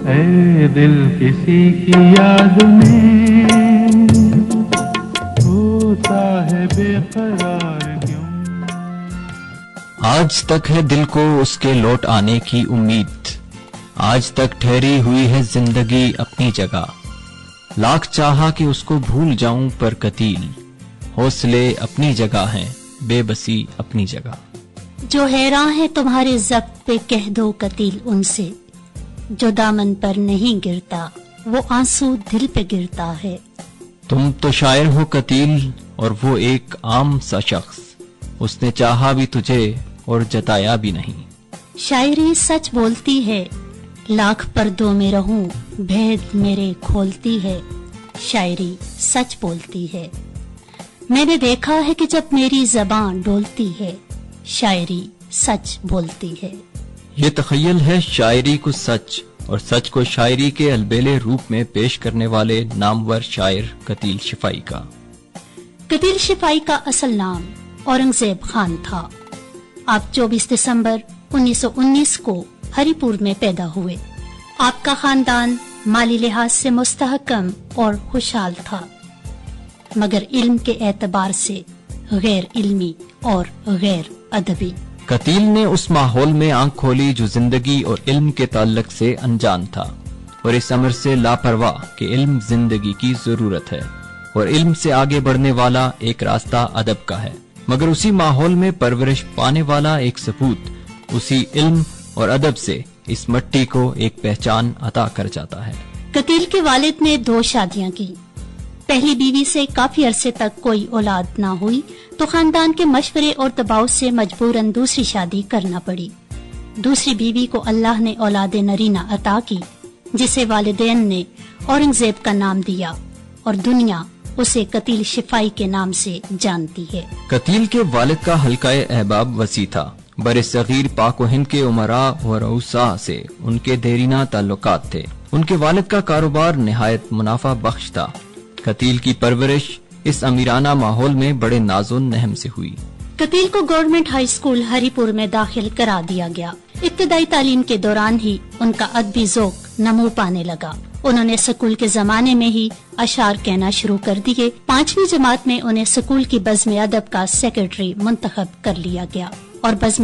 اے دل کسی کی یاد میں ہوتا ہے بے قرار کیوں؟ آج تک ہے دل کو اس کے لوٹ آنے کی امید، آج تک ٹھہری ہوئی ہے زندگی اپنی جگہ، لاکھ چاہا کہ اس کو بھول جاؤں پر قتیل، حوصلے اپنی جگہ ہیں، بے بسی اپنی جگہ۔ جو حیراں ہے تمہارے ضبط پہ کہہ دو قتیل ان سے، جو دامن پر نہیں گرتا وہ آنسو دل پہ گرتا ہے۔ تم تو شاعر ہو قتیل اور وہ ایک عام سا شخص، اس نے چاہا بھی تجھے اور جتایا بھی نہیں۔ شاعری سچ بولتی ہے، لاکھ پردوں میں رہوں بھید میرے کھولتی ہے، شاعری سچ بولتی ہے۔ میں نے دیکھا ہے کہ جب میری زبان ڈولتی ہے، شاعری سچ بولتی ہے۔ یہ تخیل ہے شاعری کو سچ اور سچ کو شاعری کے البیلے روپ میں پیش کرنے والے نامور شاعر قتیل شفائی کا۔ قتیل شفائی کا اصل نام اورنگزیب خان تھا۔ آپ 24 دسمبر 1919 کو ہری پور میں پیدا ہوئے۔ آپ کا خاندان مالی لحاظ سے مستحکم اور خوشحال تھا، مگر علم کے اعتبار سے غیر علمی اور غیر ادبی۔ قتیل نے اس ماحول میں آنکھ کھولی جو زندگی اور علم کے تعلق سے انجان تھا، اور اس امر سے لاپرواہ کہ علم زندگی کی ضرورت ہے اور علم سے آگے بڑھنے والا ایک راستہ ادب کا ہے، مگر اسی ماحول میں پرورش پانے والا ایک سپوت اسی علم اور ادب سے اس مٹی کو ایک پہچان عطا کر جاتا ہے۔ قتیل کے والد نے 2 شادیاں کی۔ پہلی بیوی سے کافی عرصے تک کوئی اولاد نہ ہوئی تو خاندان کے مشورے اور دباؤ سے مجبوراً دوسری شادی کرنا پڑی۔ دوسری بیوی کو اللہ نے اولاد نرینہ عطا کی، جسے والدین نے اورنگزیب کا نام دیا، اور دنیا اسے قتیل شفائی کے نام سے جانتی ہے۔ قتیل کے والد کا حلقہ احباب وسیع تھا۔ برصغیر پاک و ہند کے امراء و رؤساء سے ان کے دیرینہ تعلقات تھے۔ ان کے والد کا کاروبار نہایت منافع بخش تھا۔ قتیل کی پرورش اس امیرانہ ماحول میں بڑے ناز و نہم سے ہوئی۔ قتیل کو گورنمنٹ ہائی اسکول ہری پور میں داخل کرا دیا گیا۔ ابتدائی تعلیم کے دوران ہی ان کا ادبی ذوق نمو پانے لگا۔ انہوں نے سکول کے زمانے میں ہی اشعار کہنا شروع کر دیے۔ 5ویں جماعت میں انہیں سکول کی بزم ادب کا سیکرٹری منتخب کر لیا گیا اور بزم